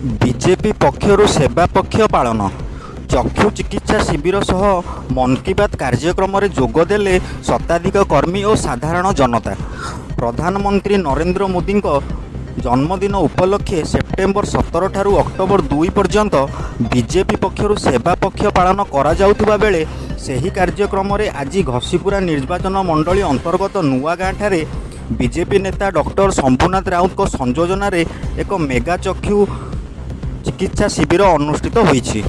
BJP पक्षर सेवा पक्ष पालन चक्षु चिकित्सा शिविर सह मन की बात कार्यक्रम में जोगदेले शताधिक कर्मी और साधारण जनता। प्रधानमंत्री नरेंद्र मोदी जन्मदिन उपलक्षे सेप्टेम्बर 17 ठारू अक्टोबर 2 पर्यंत बीजेपी पक्षर सेवा पक्ष पालन करा जाउथुबा बेले सेही कार्यक्रम में आज घसीपुरा निर्वाचन मंडली अंतर्गत नुआगाँ ठारे बीजेपी नेता डॉक्टर शंभुनाथ राउत संयोजन एक मेगा चक्षु चिकित्सा शिविर अनुष्ठित होईछि।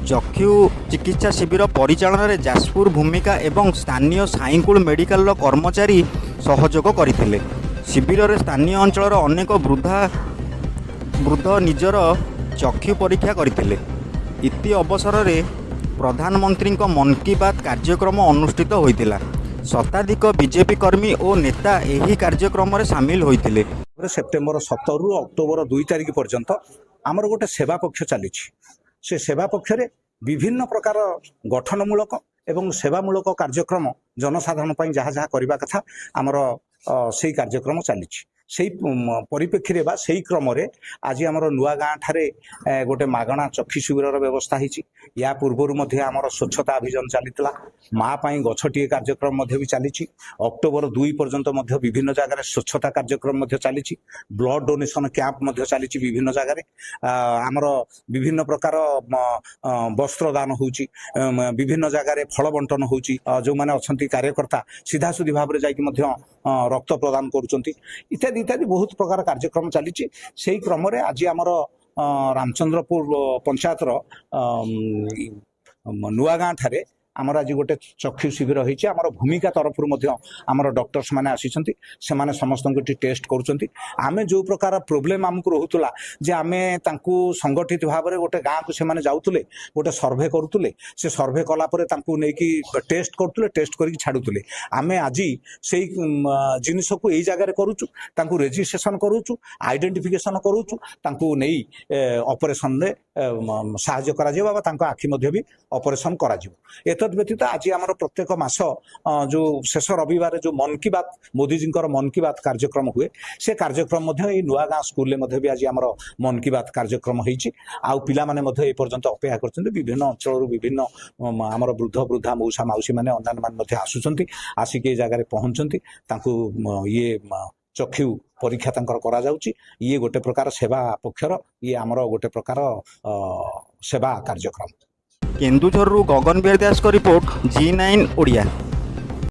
चक्षु चिकित्सा शिविर परिचालन में जाजपुर भूमिका एवं स्थानीय साईकुल मेडिकल कर्मचारी सहयोग करथिले। शिविर में स्थानीय अंचल अनेक वृद्ध निजर चक्षु परीक्षा करथिले। इति अवसर में प्रधानमंत्री मन की बात कार्यक्रम अनुष्ठित होइतिला। शताधिक बीजेपी कर्मी और नेता यही कार्यक्रम में सामिल होइतिले। सेप्टेम्बर 17 रु अक्टोबर 2 तारिख पर्यंत आमर गोटे सेवा पक्ष चली। से सेवा पक्ष विभिन्न प्रकार गठनमूलक एवं सेवामूलक कार्यक्रम जनसाधारण पर जहाँ जहाँ करने कथा आमर से कार्यक्रम चली। से परिप्रेक्षी से क्रम आज आमर नुआगाँ ठारे गोटे मागणा चक्षु शिविर व्यवस्था होती। या पूर्वर आमर स्वच्छता अभियान चली। माँ पाई गछटिए कार्यक्रम भी चली। अक्टोबर 2 पर्यंत विभिन्न जगह स्वच्छता कार्यक्रम चली। ब्लड डोनेशन कैंप चली विभिन्न जगह। आमर विभिन्न प्रकार वस्त्र दान होची, विभिन्न जगह फल बंटन होची। जो मैंने अच्छा कार्यकर्ता सीधासुधी भाव में जाकि रक्त प्रदान करुँच इत्यादि इत्यादि बहुत प्रकार कार्यक्रम चली। से क्रम आज आमर रामचंद्रपुर पंचायतर नुआगाँ ठारे आमर आज गोटे चक्षु शिविर होती। आमर भूमिका तरफ आमर डॉक्टर्स माने आसी से माने समस्त टेस्ट करुँच। आमे जो प्रकार प्रोब्लेम आमको रोला जे आमे तांकू संगठित भाव में गोटे गाँव को से जाऊले गोटे सर्भे करुले। से सर्भे कलापर नहीं टेस्ट करुले, टेस्ट करके छाड़ुले। आमे आज से जिनस को यही जगह करुचु, तांकू रेजिस्ट्रेशन करुचु, आइडेंटिफिकेशन करुचु, तांकू नहीं ऑपरेशन रे साहाय्य करा तांको आखि मध्य भी ऑपरेशन करा। एतद व्यतीत आज आमर प्रत्येक मास जो शेष रविवार जो मन की बात मोदी जी मन की बात कार्यक्रम हुए से कार्यक्रम नुआगाँ स्कूल भी आज आमर मन की बात कार्यक्रम होती। आउ पिला माने ए पर्यंत अपेक्षा करते विभिन्न अंचल विभिन्न आमर वृद्ध वृद्धा मौसा माउसी मैंने अन्य मान आसुंच आसिक जगह पहुंचती। ये चक्षु परीक्षा करा जाउची। ये गोटे प्रकार सेवा पक्षर ये आमर गोटे प्रकार सेवा कार्यक्रम। केन्दुझर गगन बिहारी दास रिपोर्ट G9 ओडिया।